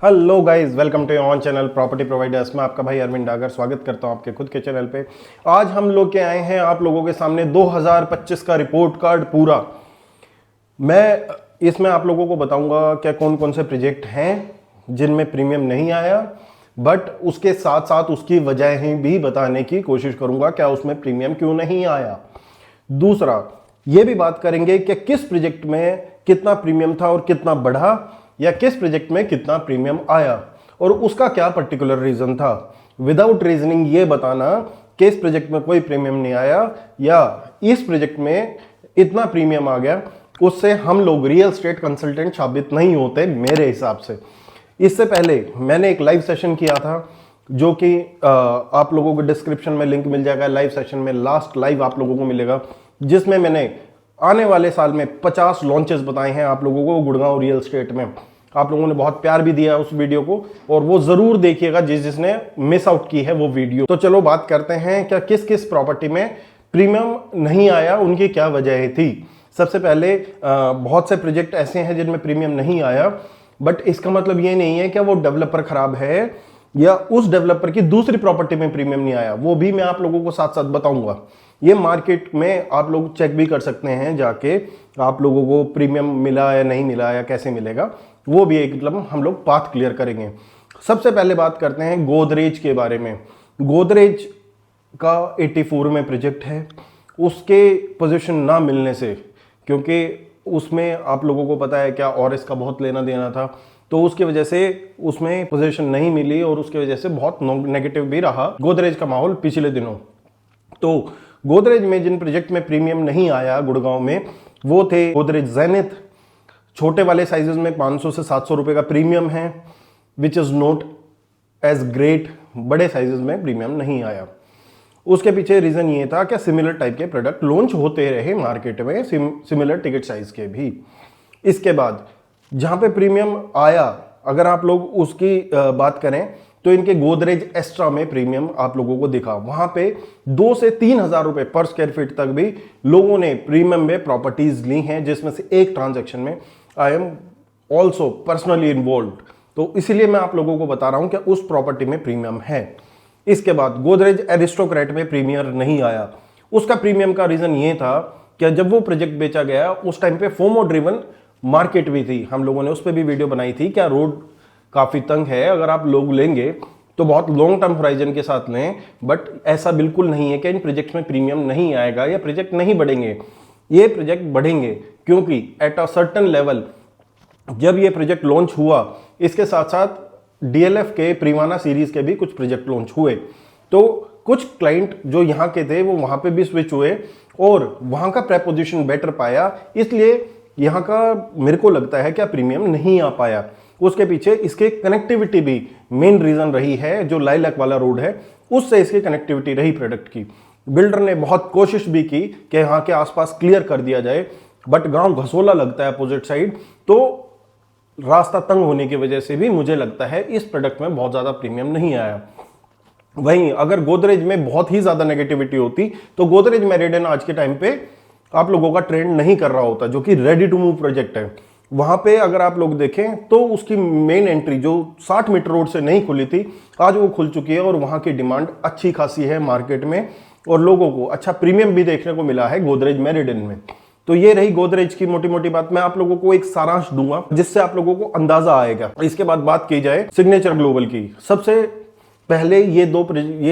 Hello guys, welcome to on channel property providers. मैं आपका भाई अरविंद डागर स्वागत करता हूं आपके खुद के चैनल पे। आज हम लोग के आए हैं आप लोगों के सामने 2025 का रिपोर्ट कार्ड पूरा। मैं इसमें आप लोगों को बताऊंगा क्या कौन कौन से प्रोजेक्ट हैं जिनमें प्रीमियम नहीं आया, बट उसके साथ साथ उसकी वजहें भी बताने की कोशिश करूंगा क्या उसमें प्रीमियम क्यों नहीं आया। दूसरा, ये भी बात करेंगे कि किस प्रोजेक्ट में कितना प्रीमियम था और कितना बढ़ा, या किस प्रोजेक्ट में कितना प्रीमियम आया और उसका क्या पर्टिकुलर रीजन था। विदाउट रीजनिंग ये बताना कि इस प्रोजेक्ट में कोई प्रीमियम नहीं आया या इस प्रोजेक्ट में इतना प्रीमियम आ गया, उससे हम लोग रियल एस्टेट कंसल्टेंट साबित नहीं होते मेरे हिसाब से। इससे पहले मैंने एक लाइव सेशन किया था जो कि आप लोगों को डिस्क्रिप्शन में लिंक मिल जाएगा। लाइव सेशन में लास्ट लाइव आप लोगों को मिलेगा, जिसमें मैंने आने वाले साल में 50 लॉन्चेस बताए हैं आप लोगों को गुड़गांव रियल एस्टेट में। आप लोगों ने बहुत प्यार भी दिया उस वीडियो को, और वो जरूर देखिएगा जिसने मिस आउट की है वो वीडियो। तो चलो बात करते हैं क्या किस किस प्रॉपर्टी में प्रीमियम नहीं आया, उनकी क्या वजह थी। सबसे पहले बहुत से प्रोजेक्ट ऐसे हैं जिनमें प्रीमियम नहीं आया, बट इसका मतलब ये नहीं है कि वो डेवलपर खराब है या उस डेवलपर की दूसरी प्रॉपर्टी में प्रीमियम नहीं आया। वो भी मैं आप लोगों को साथ साथ बताऊंगा। ये मार्केट में आप लोग चेक भी कर सकते हैं जाके, आप लोगों को प्रीमियम मिला या नहीं मिला या कैसे मिलेगा, वो भी एक मतलब हम लोग पाथ क्लियर करेंगे। सबसे पहले बात करते हैं गोदरेज के बारे में। गोदरेज का 84 में प्रोजेक्ट है। उसके पोजीशन ना मिलने से, क्योंकि उसमें आप लोगों को पता है क्या और इसका बहुत लेना देना था, तो उसकी वजह से उसमें पोजीशन नहीं मिली और उसकी वजह से बहुत नेगेटिव भी रहा गोदरेज का माहौल पिछले दिनों। तो गोदरेज में जिन प्रोजेक्ट में प्रीमियम नहीं आया गुड़गांव में, वो थे गोदरेज जेनिथ। छोटे वाले साइजेस में 500 से 700 रुपए का प्रीमियम है, which is not as great. बड़े साइजेस में प्रीमियम नहीं आया। उसके पीछे रीजन ये था कि सिमिलर टाइप के प्रोडक्ट लॉन्च होते रहे मार्केट में, सिमिलर टिकट साइज के भी। इसके बाद जहां पे प्रीमियम आया, अगर आप लोग उसकी बात करें तो इनके गोदरेज एक्स्ट्रा में प्रीमियम आप लोगों को दिखा। वहां पे 2 से 3 हजार रुपए पर स्क्वायर फीट तक भी लोगों ने प्रीमियम में प्रॉपर्टीज ली हैं, जिसमें से एक ट्रांजैक्शन में I am also personally involve. तो इसीलिए मैं आप लोगों को बता रहा हूं कि उस प्रॉपर्टी में प्रीमियम है। इसके बाद गोदरेज एरिस्टोक्रेट में प्रीमियम नहीं आया। उसका प्रीमियम का रीजन ये था कि जब वो प्रोजेक्ट बेचा गया उस टाइम पे फोमो ड्रिवन मार्केट भी थी। हम लोगों ने उस पर भी वीडियो बनाई थी। क्या रोड काफी तंग है, अगर आप लोग लेंगे तो बहुत लॉन्ग टर्म होराइजन के साथ लें, बट ऐसा बिल्कुल नहीं है कि इन प्रोजेक्ट में प्रीमियम नहीं आएगा या प्रोजेक्ट नहीं बढ़ेंगे। ये प्रोजेक्ट बढ़ेंगे, क्योंकि एट अ सर्टेन लेवल जब ये प्रोजेक्ट लॉन्च हुआ, इसके साथ साथ डीएलएफ के प्रीवाना सीरीज के भी कुछ प्रोजेक्ट लॉन्च हुए, तो कुछ क्लाइंट जो यहाँ के थे वो वहां पे भी स्विच हुए और वहां का प्रपोजिशन बेटर पाया, इसलिए यहाँ का मेरे को लगता है क्या प्रीमियम नहीं आ पाया। उसके पीछे इसके कनेक्टिविटी भी मेन रीजन रही है। जो लाइलैक वाला रोड है उससे इसकी कनेक्टिविटी रही प्रोडक्ट की। बिल्डर ने बहुत कोशिश भी की कि यहाँ के आसपास क्लियर कर दिया जाए, बट गांव घसोला लगता है अपोजिट साइड, तो रास्ता तंग होने की वजह से भी मुझे लगता है इस प्रोडक्ट में बहुत ज्यादा प्रीमियम नहीं आया। वहीं अगर गोदरेज में बहुत ही ज्यादा नेगेटिविटी होती तो गोदरेज मेरिडियन आज के टाइम पे आप लोगों का ट्रेंड नहीं कर रहा होता, जो कि रेडी टू मूव प्रोजेक्ट है। वहां पे अगर आप लोग देखें तो उसकी मेन एंट्री जो 60 मीटर रोड से नहीं खुली थी, आज वो खुल चुकी है और वहां की डिमांड अच्छी खासी है मार्केट में, और लोगों को अच्छा प्रीमियम भी देखने को मिला है गोदरेज मेरिडियन में। तो ये रही गोदरेज की मोटी मोटी बात। मैं आप लोगों को एक सारांश दूंगा जिससे आप लोगों को अंदाजा आएगा। इसके बाद बात की जाए सिग्नेचर ग्लोबल की। सबसे पहले ये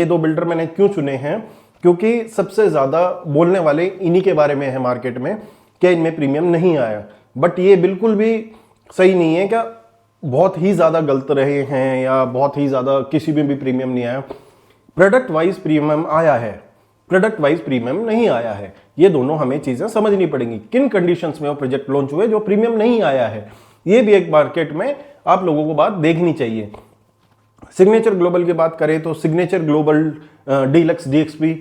दो बिल्डर मैंने क्यों चुने हैं, क्योंकि सबसे ज्यादा बोलने वाले इन्हीं के बारे में है मार्केट में कि इनमें प्रीमियम नहीं आया। बट ये बिल्कुल भी सही नहीं है क्या बहुत ही ज्यादा गलत रहे हैं या बहुत ही ज्यादा किसी में भी प्रीमियम नहीं आया। प्रोडक्ट वाइज प्रीमियम आया है, प्रोडक्ट वाइज प्रीमियम नहीं आया है। ये दोनों हमें चीजें समझनी पड़ेंगी। किन कंडीशंस में वो प्रोजेक्ट लॉन्च हुए जो प्रीमियम नहीं आया है, ये भी एक मार्केट में आप लोगों को बात देखनी चाहिए। सिग्नेचर ग्लोबल की बात करें तो सिग्नेचर ग्लोबल डीलक्स डीएक्सपी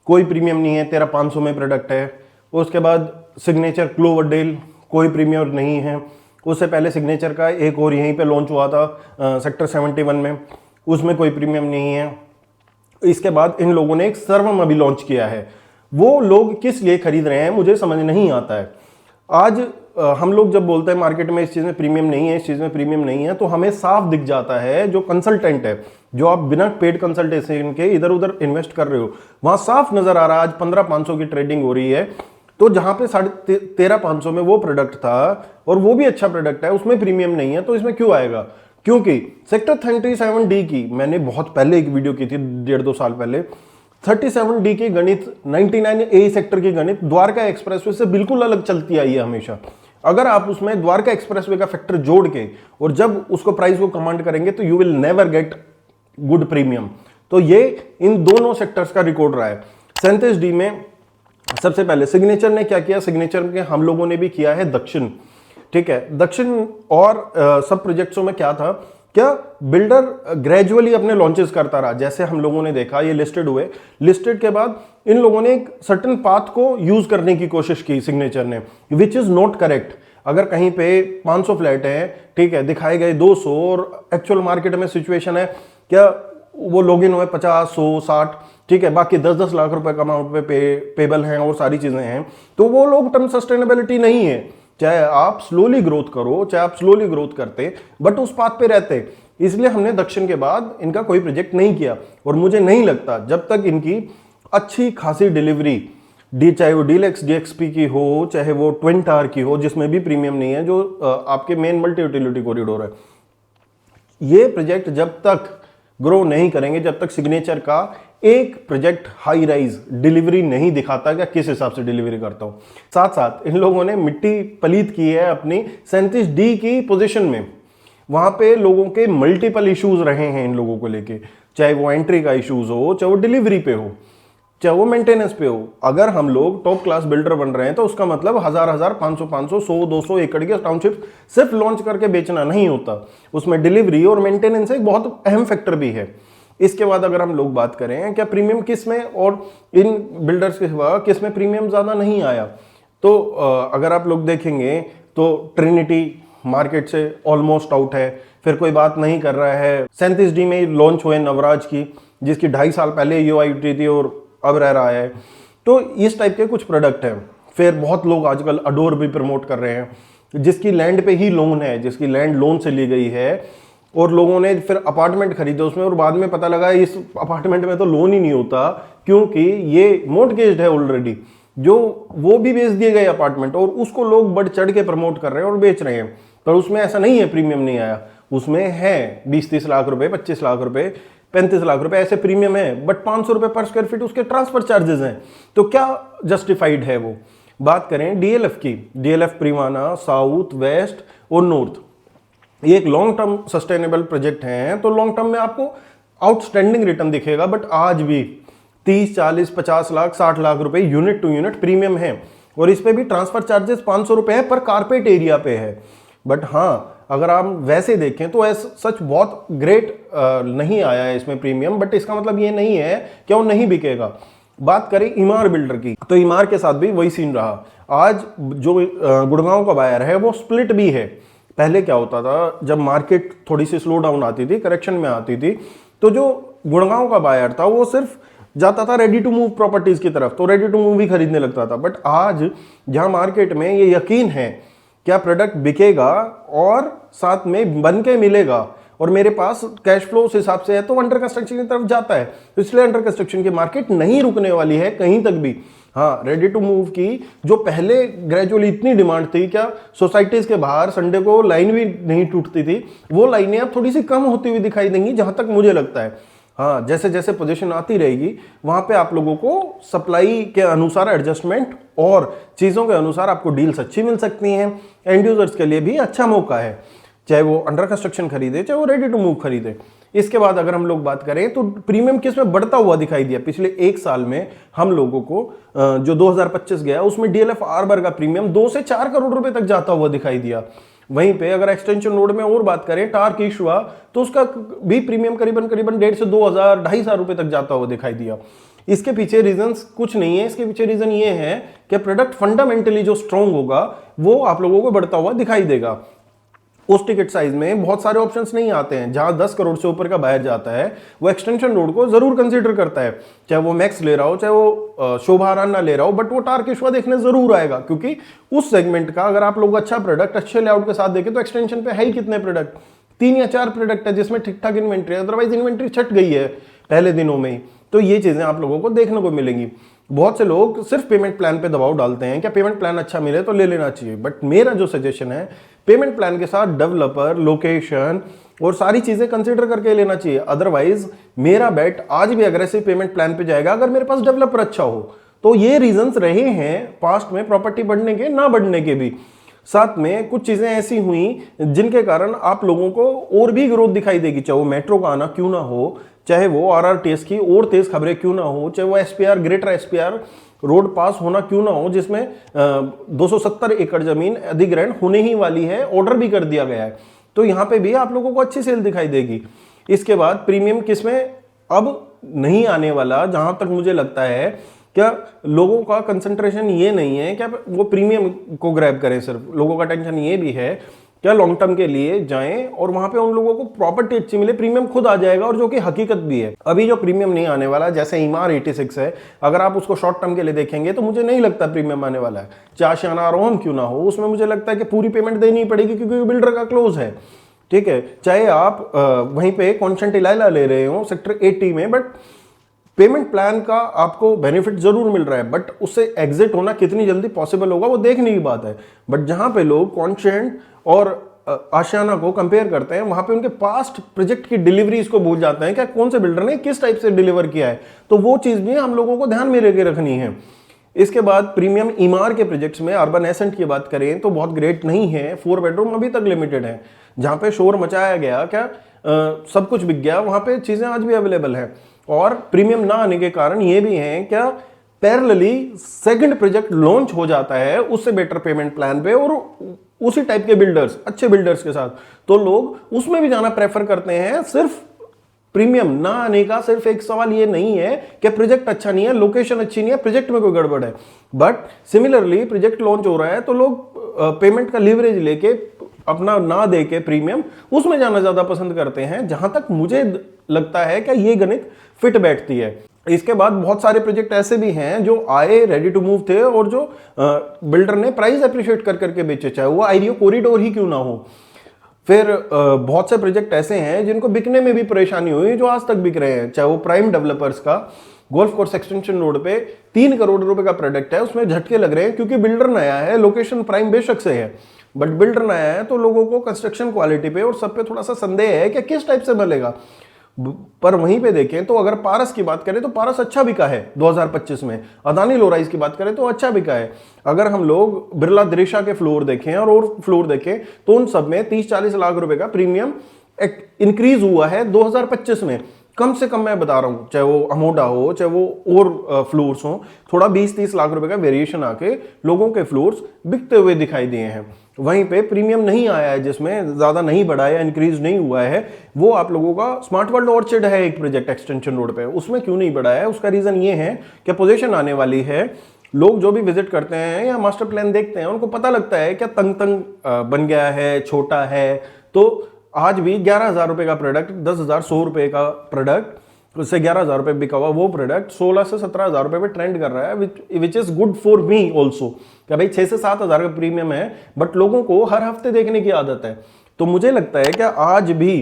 कोई प्रीमियम नहीं है, 13,500 में प्रोडक्ट है। उसके बाद सिग्नेचर क्लोवरडेल कोई प्रीमियम नहीं है। उससे पहले सिग्नेचर का एक और यहीं पे लॉन्च हुआ था सेक्टर 71 में, उसमें कोई प्रीमियम नहीं है। इसके बाद इन लोगों ने एक सर्वम अभी लॉन्च किया है। वो लोग किस लिए खरीद रहे हैं मुझे समझ नहीं आता है। आज हम लोग जब बोलते हैं मार्केट में इस चीज़ में प्रीमियम नहीं है, इस चीज़ में प्रीमियम नहीं है, तो हमें साफ दिख जाता है जो कंसल्टेंट है, जो आप बिना पेड कंसल्टेशन के इधर उधर इन्वेस्ट कर रहे हो, वहां साफ नजर आ रहा है आज 15,500 की ट्रेडिंग हो रही है। तो जहां पे 13,500 में वो प्रोडक्ट था और वो भी अच्छा प्रोडक्ट है, उसमें प्रीमियम नहीं है, तो इसमें क्यों आएगा? क्योंकि सेक्टर 37D की मैंने बहुत पहले एक वीडियो की थी, 1.5-2 साल पहले। 37D की गणित, 99A सेक्टर की गणित द्वारका एक्सप्रेसवे से बिल्कुल अलग चलती आई है हमेशा। अगर आप उसमें द्वारका एक्सप्रेसवे का फैक्टर जोड़ के और जब उसको प्राइस को कमांड करेंगे तो you will never get good premium. तो ये इन दोनों सेक्टर्स का रिकॉर्ड रहा है। 37D में सबसे पहले सिग्नेचर ने क्या किया, सिग्नेचर के हम लोगों ने भी किया है दक्षिण, ठीक है। दक्षिण और सब प्रोजेक्ट्सों में क्या था, क्या बिल्डर ग्रेजुअली अपने लॉन्चेस करता रहा, जैसे हम लोगों ने देखा ये लिस्टेड हुए, लिस्टेड के बाद इन लोगों ने एक सर्टेन पाथ को यूज करने की कोशिश की सिग्नेचर ने, विच इज नॉट करेक्ट। अगर कहीं पे 500 फ्लैट है, ठीक है, दिखाए गए 200 और एक्चुअल मार्केट में सिचुएशन है क्या वो लॉग इन हुए 50, 100, 60, ठीक है, बाकी 10-10 लाख रुपए का अमाउंट पे पेबल हैं और सारी चीजें हैं, तो वो लॉन्ग टर्म सस्टेनेबिलिटी नहीं है। चाहे आप स्लोली ग्रोथ करो, चाहे आप स्लोली ग्रोथ करते, बट उस पाथ पे रहते। इसलिए हमने दक्षिण के बाद इनका कोई प्रोजेक्ट नहीं किया और मुझे नहीं लगता जब तक इनकी अच्छी खासी डिलीवरी चाहे वो डीलक्स डीएक्सपी की हो, चाहे वो ट्विन टावर की हो जिसमें भी प्रीमियम नहीं है, जो आपके मेन मल्टी यूटिलिटी कॉरिडोर है, ये प्रोजेक्ट जब तक ग्रो नहीं करेंगे, जब तक सिग्नेचर का एक प्रोजेक्ट हाई राइज डिलीवरी नहीं दिखाता कि किस हिसाब से डिलीवरी करता हूं। साथ साथ इन लोगों ने मिट्टी पलीत की है अपनी 37D की पोजीशन में। वहां पे लोगों के मल्टीपल इश्यूज रहे हैं इन लोगों को लेके, चाहे वो एंट्री का इश्यूज हो, चाहे वो डिलीवरी पे हो, चाहे वो मेंटेनेंस पे हो। अगर हम लोग टॉप क्लास बिल्डर बन रहे हैं तो उसका मतलब 1000, 500, 100-200 एकड़ के टाउनशिप सिर्फ लॉन्च करके बेचना नहीं होता, उसमें डिलीवरी और मेंटेनेंस एक बहुत अहम फैक्टर भी है। इसके बाद अगर हम लोग बात करें क्या प्रीमियम किस में और इन बिल्डर्स के सिवा किस में प्रीमियम ज्यादा नहीं आया, तो अगर आप लोग देखेंगे तो ट्रिनिटी मार्केट से ऑलमोस्ट आउट है, फिर कोई बात नहीं कर रहा है। 37D में लॉन्च हुए नवराज की, जिसकी 2.5 साल पहले यूआई उठी थी और अब रह रहा है। तो इस टाइप के कुछ प्रोडक्ट हैं। फिर बहुत लोग आजकल अडोर भी प्रमोट कर रहे हैं, जिसकी लैंड पे ही लोन है, जिसकी लैंड लोन से ली गई है और लोगों ने फिर अपार्टमेंट खरीदे उसमें और बाद में पता लगा इस अपार्टमेंट में तो लोन ही नहीं होता क्योंकि ये मॉर्टगेज्ड है ऑलरेडी, जो वो भी बेच दिए गए अपार्टमेंट और उसको लोग बढ़ चढ़ के प्रमोट कर रहे हैं और बेच रहे हैं। पर उसमें ऐसा नहीं है प्रीमियम नहीं आया, उसमें है 20-30 लाख रुपए, 25 लाख रुपए, 35 लाख रुपए ऐसे प्रीमियम है, बट 500 रुपए पर स्क्वायर फीट उसके ट्रांसफर चार्जेस हैं। तो क्या जस्टिफाइड है वो? बात करें डीएलएफ की, डीएलएफ प्रीवाना, साउथ, वेस्ट और नॉर्थ, ये एक लॉन्ग टर्म सस्टेनेबल प्रोजेक्ट हैं, तो लॉन्ग टर्म में आपको आउटस्टैंडिंग रिटर्न दिखेगा। बट आज भी 30, 40, 50 लाख, 60 लाख रुपए यूनिट टू यूनिट प्रीमियम है और इस पे भी ट्रांसफर चार्जेस 500 रुपए है पर कारपेट एरिया पे है। बट हाँ, अगर आप वैसे देखें तो सच बहुत ग्रेट नहीं आया है इसमें प्रीमियम, बट इसका मतलब ये नहीं है कि वो नहीं बिकेगा। बात करें इमार बिल्डर की, तो इमार के साथ भी वही सीन रहा। आज जो गुड़गांव का बायर है वो स्प्लिट भी है। पहले क्या होता था, जब मार्केट थोड़ी सी स्लो डाउन आती थी, करेक्शन में आती थी, तो जो गुड़गांव का बायर था वो सिर्फ जाता था रेडी टू मूव प्रॉपर्टीज की तरफ, तो रेडी टू मूव ही खरीदने लगता था। बट आज जहां मार्केट में ये यकीन है क्या प्रोडक्ट बिकेगा और साथ में बन के मिलेगा और मेरे पास कैश फ्लो उस हिसाब से है, तो अंडर कंस्ट्रक्शन की तरफ जाता है। तो इसलिए अंडर कंस्ट्रक्शन की मार्केट नहीं रुकने वाली है कहीं तक भी। हाँ, रेडी टू मूव की जो पहले ग्रेजुअली इतनी डिमांड थी, क्या सोसाइटीज के बाहर संडे को लाइन भी नहीं टूटती थी, वो लाइनें अब थोड़ी सी कम होती हुई दिखाई देंगी जहां तक मुझे लगता है। हाँ, जैसे जैसे पोजीशन आती रहेगी वहां पे आप लोगों को सप्लाई के अनुसार एडजस्टमेंट और चीजों के अनुसार आपको डील्स अच्छी मिल सकती हैं। एंड यूजर्स के लिए भी अच्छा मौका है, चाहे वो अंडर कंस्ट्रक्शन खरीदे, चाहे वो रेडी टू मूव खरीदे। इसके बाद अगर हम लोग बात करें तो प्रीमियम किस में बढ़ता हुआ दिखाई दिया पिछले एक साल में हम लोगों को, जो 2025 गया उसमें डीएलएफ आर्बर का प्रीमियम 2 से 4 करोड़ रुपए तक जाता हुआ दिखाई दिया। वहीं पे अगर एक्सटेंशन रोड में और बात करें टार्क इशुआ, तो उसका भी प्रीमियम करीबन 1.5 से 2,000, 2,500 रुपए तक जाता हुआ दिखाई दिया। इसके पीछे रीजंस कुछ नहीं है, इसके पीछे रीजन ये है कि प्रोडक्ट फंडामेंटली जो स्ट्रॉन्ग होगा वो आप लोगों को बढ़ता हुआ दिखाई देगा। उस टिकट साइज में बहुत सारे ऑप्शंस नहीं आते हैं। जहां 10 करोड़ से ऊपर का बायर जाता है वो एक्सटेंशन रोड को जरूर कंसीडर करता है, चाहे वो मैक्स ले रहा हो, चाहे वो शोभा अराना ले रहा हो, बट वो टारकेश्वा देखने जरूर आएगा, क्योंकि उस सेगमेंट का अगर आप लोग अच्छा प्रोडक्ट अच्छे लेआउट के साथ देखें तो एक्सटेंशन पे है ही कितने प्रोडक्ट, 3 या 4 प्रोडक्ट है जिसमें ठीक ठाक इन्वेंट्री है, अदरवाइज इन्वेंट्री छट गई है पहले दिनों में ही। तो ये चीजें आप लोगों को देखने को मिलेंगी। बहुत से लोग सिर्फ पेमेंट प्लान पे दबाव डालते हैं, क्या पेमेंट प्लान अच्छा मिले तो ले लेना चाहिए, बट मेरा जो सजेशन है पेमेंट प्लान के साथ डेवलपर, लोकेशन और सारी चीजें कंसीडर करके लेना चाहिए। अदरवाइज मेरा बेट आज भी अग्रेसिव पेमेंट प्लान पे जाएगा अगर मेरे पास डेवलपर अच्छा हो। तो ये रीजंस रहे हैं पास्ट में प्रॉपर्टी बढ़ने के, ना बढ़ने के भी। साथ में कुछ चीजें ऐसी हुई जिनके कारण आप लोगों को और भी ग्रोथ दिखाई देगी, चाहे वो मेट्रो का आना क्यों ना हो, चाहे वो आरआरटीएस की और तेज खबरें क्यों ना हो, चाहे वो एसपीआर, ग्रेटर एसपीआर रोड पास होना क्यों ना हो, जिसमें 270 एकड़ जमीन अधिग्रहण होने ही वाली है, ऑर्डर भी कर दिया गया है। तो यहां पे भी आप लोगों को अच्छी सेल दिखाई देगी। इसके बाद प्रीमियम किसमें अब नहीं आने वाला, जहां तक मुझे लगता है क्या लोगों का कंसंट्रेशन ये नहीं है क्या वो प्रीमियम को ग्रैब करें, सिर्फ लोगों का टेंशन ये भी है क्या लॉन्ग टर्म के लिए जाएं और वहां पे उन लोगों को प्रॉपर्टी अच्छी मिले, प्रीमियम खुद आ जाएगा, और जो कि हकीकत भी है। अभी जो प्रीमियम नहीं आने वाला, जैसे ईमार 86 है, अगर आप उसको शॉर्ट टर्म के लिए देखेंगे तो मुझे नहीं लगता प्रीमियम आने वाला है। चाहे आशियाना आरोहण क्यों ना हो, उसमें मुझे लगता है कि पूरी पेमेंट देनी पड़ेगी क्योंकि बिल्डर का क्लोज है, ठीक है। चाहे आप वहीं पे कॉन्स्टेंट इलाइला ले रहे हो सेक्टर 80 में, बट पेमेंट प्लान का आपको बेनिफिट जरूर मिल रहा है, बट उससे एग्जिट होना कितनी जल्दी पॉसिबल होगा वो देखने की बात है। बट जहां पे लोग कॉन्स्टेंट और आशियाना को कंपेयर करते हैं, वहां पे उनके पास्ट प्रोजेक्ट की डिलीवरीज को भूल जाते हैं, क्या कौन से बिल्डर ने किस टाइप से डिलीवर किया है। तो वो चीज भी हम लोगों को ध्यान में लेके रखनी है। इसके बाद प्रीमियम ईमार के प्रोजेक्ट्स में अर्बन एसेंट की बात करें तो बहुत ग्रेट नहीं है, 4 बेडरूम अभी तक लिमिटेड है। जहां पे शोर मचाया गया क्या सब कुछ बिक गया, वहां पे चीजें आज भी अवेलेबल है। और प्रीमियम ना आने के कारण ये भी है क्या पैरेलली सेकंड प्रोजेक्ट लॉन्च हो जाता है उससे बेटर पेमेंट प्लान पे और उसी टाइप के बिल्डर्स, अच्छे बिल्डर्स के साथ, तो लोग उसमें भी जाना प्रेफर करते हैं। सिर्फ प्रीमियम ना आने का सिर्फ एक सवाल ये नहीं है कि प्रोजेक्ट अच्छा नहीं है, लोकेशन अच्छी नहीं है, प्रोजेक्ट में कोई गड़बड़ है, बट सिमिलरली प्रोजेक्ट लॉन्च हो रहा है तो लोग पेमेंट का लीवरेज लेके अपना ना दे के प्रीमियम उसमें जाना ज्यादा पसंद करते हैं। जहां तक मुझे लगता है कि ये गणित फिट बैठती है। इसके बाद बहुत सारे प्रोजेक्ट ऐसे भी हैं जो आए, रेडी टू मूव थे, और जो बिल्डर ने प्राइस अप्रिशिएट कर करके बेचे, चाहे वो आईरियो कॉरिडोर ही क्यों ना हो। फिर बहुत से प्रोजेक्ट ऐसे हैं जिनको बिकने में भी परेशानी हुई, जो आज तक बिक रहे हैं, चाहे वो प्राइम डेवलपर्स का गोल्फ कोर्स एक्सटेंशन रोड पे 3 करोड़ रुपए का प्रोडक्ट है, उसमें झटके लग रहे हैं क्योंकि बिल्डर नया है, लोकेशन प्राइम बेशक से है, बट बिल्डर नया है तो लोगों को कंस्ट्रक्शन क्वालिटी पे और सब पे थोड़ा सा संदेह है कि किस टाइप से बनेगा। पर वहीं पे देखें तो अगर पारस की बात करें तो पारस अच्छा बिका है 2025 में, अदानी लोराइज की बात करें तो अच्छा बिका है। अगर हम लोग बिरला दृश्या के फ्लोर देखें और फ्लोर देखें तो उन सब में 30-40 लाख रुपए का प्रीमियम इंक्रीज हुआ है 2025 में, कम से कम मैं बता रहा हूं, चाहे वो अमोडा हो, चाहे वो और फ्लोर्स हो, थोड़ा 20-30 लाख रुपए का वेरिएशन आके लोगों के फ्लोर्स बिकते हुए दिखाई दिए हैं। वहीं पे प्रीमियम नहीं आया है, जिसमें ज्यादा नहीं बढ़ा है, इंक्रीज नहीं हुआ है, वो आप लोगों का स्मार्ट वर्ल्ड ऑर्चिड है एक प्रोजेक्ट एक्सटेंशन रोड पे, उसमें क्यों नहीं बढ़ा है? उसका रीजन ये है कि पोजीशन आने वाली है। लोग जो भी विजिट करते हैं या मास्टर प्लान देखते हैं उनको पता लगता है क्या तंग तंग बन गया है, छोटा है। तो आज भी 11,000 रुपए का प्रोडक्ट, 10,100 रुपए का प्रोडक्ट, उससे 11,000 रुपए बिका हुआ वो प्रोडक्ट 16 से 17,000 रुपए पे ट्रेंड कर रहा है, which is good for me also. क्या भाई 6 से 7,000 का प्रीमियम है, बट लोगों को हर हफ्ते देखने की आदत है। तो मुझे लगता है कि आज भी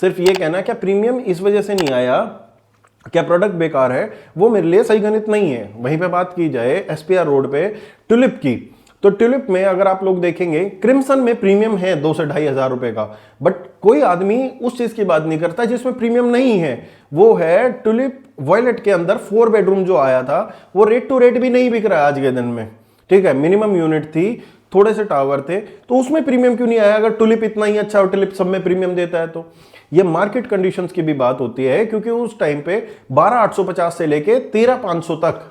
सिर्फ ये कहना क्या प्रीमियम इस वजह से नहीं आया, क्या प्रोडक्ट बेकार है, वो मेरे लिए सही गणित नहीं है। वहीं पे बात की जाए एसपीआर रोड पे ट्यूलिप की, तो ट्यूलिप में अगर आप लोग देखेंगे क्रिम्सन में प्रीमियम है 2 से 2,500 रुपए का, बट कोई आदमी उस चीज की बात नहीं करता जिसमें प्रीमियम नहीं है। वो है ट्यूलिप वॉयलेट के अंदर 4 बेडरूम जो आया था, वो रेट टू रेट भी नहीं बिक रहा है आज के दिन में, ठीक है। मिनिमम यूनिट थी, थोड़े से टावर थे, तो उसमें प्रीमियम क्यों नहीं आया? अगर ट्यूलिप इतना ही अच्छा और ट्यूलिप सब में प्रीमियम देता है तो ये मार्केट कंडीशंस की भी बात होती है, क्योंकि उस टाइम पे 12,850 से लेके 13,500 तक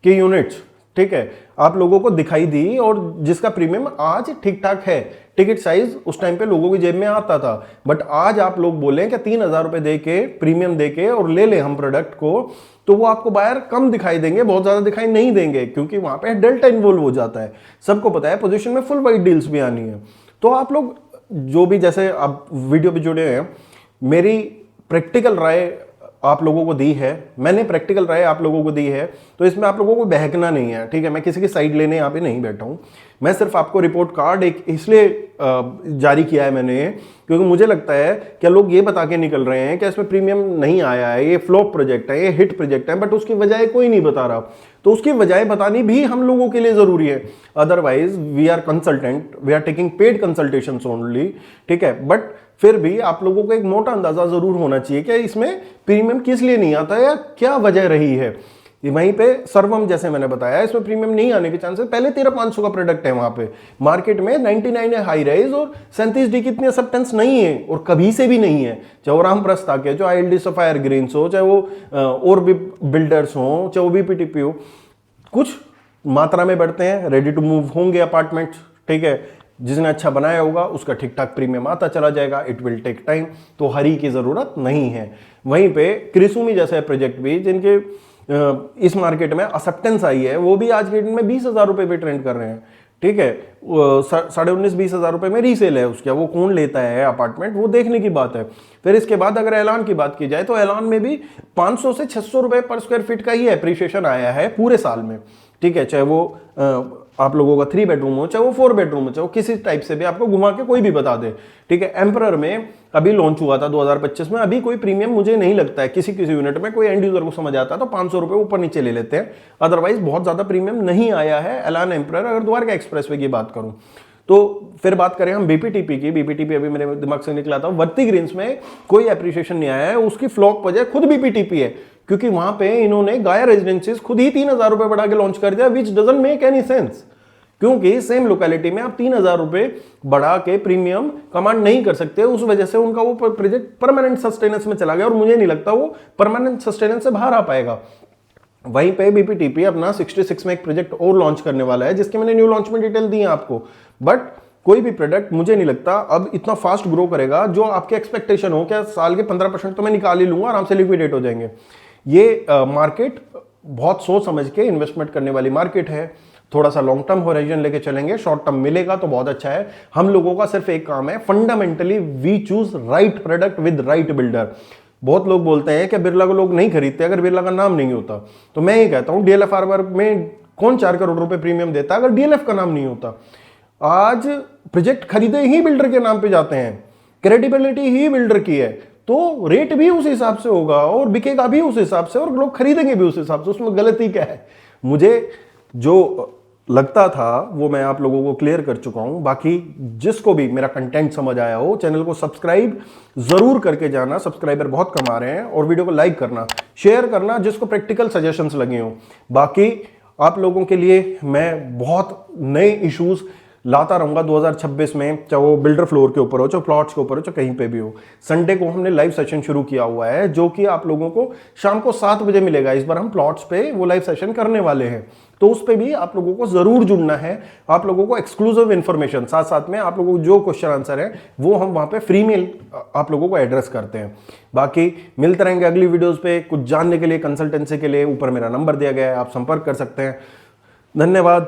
की यूनिट्स, ठीक है, आप लोगों को दिखाई दी, और जिसका प्रीमियम आज ठीक ठाक है। टिकट साइज उस टाइम पे लोगों की जेब में आता था, बट आज आप लोग बोले कि 3,000 रुपए दे के प्रीमियम दे के और ले ले हम प्रोडक्ट को, तो वो आपको बायर कम दिखाई देंगे, बहुत ज्यादा दिखाई नहीं देंगे, क्योंकि वहां पे डेल्टा इन्वॉल्व हो जाता है। सबको पता है पोजीशन में फुल वाइड डील्स भी आनी है। तो आप लोग जो भी जैसे आप वीडियो पे जुड़े हैं, मेरी प्रैक्टिकल राय आप लोगों को दी है, मैंने प्रैक्टिकल राय आप लोगों को दी है, तो इसमें आप लोगों को बहकना नहीं है, ठीक है। मैं किसी की साइड लेने यहाँ पे नहीं बैठा हूँ। मैं सिर्फ आपको रिपोर्ट कार्ड एक इसलिए जारी किया है मैंने, क्योंकि मुझे लगता है कि लोग ये बता के निकल रहे हैं कि इसमें प्रीमियम नहीं आया है, ये फ्लॉप प्रोजेक्ट है, ये हिट प्रोजेक्ट है, बट उसकी वजह कोई नहीं बता रहा। तो उसकी वजह बतानी भी हम लोगों के लिए जरूरी है। Otherwise we are consultant, we are taking paid consultations only, ठीक है। बट फिर भी आप लोगों को एक मोटा अंदाजा जरूर होना चाहिए कि इसमें प्रीमियम किस लिए नहीं आता या क्या वजह रही है। वहीं पे सर्वम जैसे मैंने बताया, इसमें प्रीमियम नहीं आने के चांसेस, पहले 13,500 का प्रोडक्ट है, वहां पे मार्केट में 99 है हाई राइज और 37D की इतनी एक्सेप्टेंस नहीं है और कभी से भी नहीं है। चाहे वो रामप्रस्थ के, चाहे ILD सफायर ग्रीन्स हो, चाहे वो और भी बिल्डर्स हो, चाहे वो BPTP हो, कुछ मात्रा में बढ़ते हैं, रेडी टू मूव होंगे अपार्टमेंट्स, ठीक है। जिसने अच्छा बनाया होगा उसका ठीक ठाक प्रीमियम आता चला जाएगा, इट विल टेक टाइम, तो हरी की जरूरत नहीं है। वहीं पे क्रिसुमी जैसे प्रोजेक्ट भी जिनके इस मार्केट में एक्सेप्टेंस आई है, वो भी आज के दिन में 20,000 रुपए पे ट्रेंड कर रहे हैं, ठीक है। 19,500-20,000 रुपए में रीसेल है उसका, वो कौन लेता है अपार्टमेंट, वो देखने की बात है। फिर इसके बाद अगर ऐलान की बात की जाए तो ऐलान में भी 500 से 600 रुपए पर स्क्वायर फीट का ही एप्रिशिएशन आया है पूरे साल में, ठीक है। चाहे वो आप लोगों का 3 बेडरूम हो, चाहे वो 4 बेडरूम हो, चाहे वो किसी टाइप से भी आपको घुमा के कोई भी बता दे, ठीक है। एम्परर में अभी लॉन्च हुआ था 2025 में, अभी कोई प्रीमियम मुझे नहीं लगता है, किसी किसी यूनिट में कोई एंड यूजर को समझ आता है तो 500 रुपए ऊपर नीचे ले लेते हैं, अदरवाइज बहुत ज्यादा प्रीमियम नहीं आया है एलान एम्परर। अगर द्वारका एक्सप्रेसवे की बात करूं तो फिर बात करें हम BPTP की, BPTP अभी मेरे दिमाग से निकला था, वर्ती ग्रीन्स में कोई एप्रिशिएशन नहीं आया है, उसकी फ्लॉप वजह खुद BPTP है, क्योंकि वहां पे इन्होंने गाया रेजिडेंसीज खुद ही 3,000 रुपए बढ़ा के लॉन्च कर दिया, विच डजंट मेक एनी सेंस, क्योंकि सेम लोकेलिटी में आप 3,000 रुपए बढ़ा के प्रीमियम कमांड नहीं कर सकते। उस वजह से उनका वो प्रोजेक्ट परमानेंट सस्टेनेंस में चला गया और मुझे नहीं लगता वो परमानेंट सस्टेनेंस से बाहर आ पाएगा। वहीं पे BPTP अपना 66 में एक प्रोजेक्ट और लॉन्च करने वाला है, जिसके मैंने न्यू लॉन्च में डिटेल दी है आपको, बट कोई भी प्रोडक्ट मुझे नहीं लगता अब इतना फास्ट ग्रो करेगा जो आपके एक्सपेक्टेशन हो, क्या साल के 15% तो मैं निकाल ही लूंगा, आराम से लिक्विडेट हो जाएंगे। ये मार्केट बहुत सोच समझ के इन्वेस्टमेंट करने वाली मार्केट है, थोड़ा सा लॉन्ग टर्म होराइजन लेके चलेंगे, शॉर्ट टर्म मिलेगा तो बहुत अच्छा है। हम लोगों का सिर्फ एक काम है, fundamentally we choose right product with right builder. बहुत लोग बोलते हैं कि बिरला को लोग नहीं खरीदते अगर बिरला का नाम नहीं होता, तो मैं ये कहता हूं DLF हार्बर में कौन 4 करोड़ रुपए प्रीमियम देता अगर DLF का नाम नहीं होता। आज प्रोजेक्ट खरीदे ही बिल्डर के नाम पे जाते हैं, क्रेडिबिलिटी ही बिल्डर की है, तो रेट भी उस हिसाब से होगा और बिकेगा भी उस हिसाब से और लोग खरीदेंगे भी उस हिसाब से। उसमें गलती क्या है? मुझे जो लगता था वो मैं आप लोगों को क्लियर कर चुका हूं। बाकी जिसको भी मेरा कंटेंट समझ आया हो, चैनल को सब्सक्राइब जरूर करके जाना, सब्सक्राइबर बहुत कम आ रहे हैं, और वीडियो को लाइक करना, शेयर करना जिसको प्रैक्टिकल सजेशंस लगे हो। बाकी आप लोगों के लिए मैं बहुत नए इश्यूज लाता रहूंगा 2026 में, चाहे वो बिल्डर फ्लोर के ऊपर हो, चाहे प्लॉट्स के ऊपर हो, चाहे कहीं पे भी हो। संडे को हमने लाइव सेशन शुरू किया हुआ है जो कि आप लोगों को शाम को 7 बजे मिलेगा। इस बार हम प्लॉट्स पे वो लाइव सेशन करने वाले हैं, तो उस पे भी आप लोगों को जरूर जुड़ना है। आप लोगों को एक्सक्लूसिव इंफॉर्मेशन, साथ साथ में आप लोगों को जो क्वेश्चन आंसर है वो हम वहां पे फ्री में आप लोगों को एड्रेस करते हैं। बाकी मिलते रहेंगे अगली वीडियोस पे। कुछ जानने के लिए, कंसल्टेंसी के लिए ऊपर मेरा नंबर दिया गया है, आप संपर्क कर सकते हैं। धन्यवाद।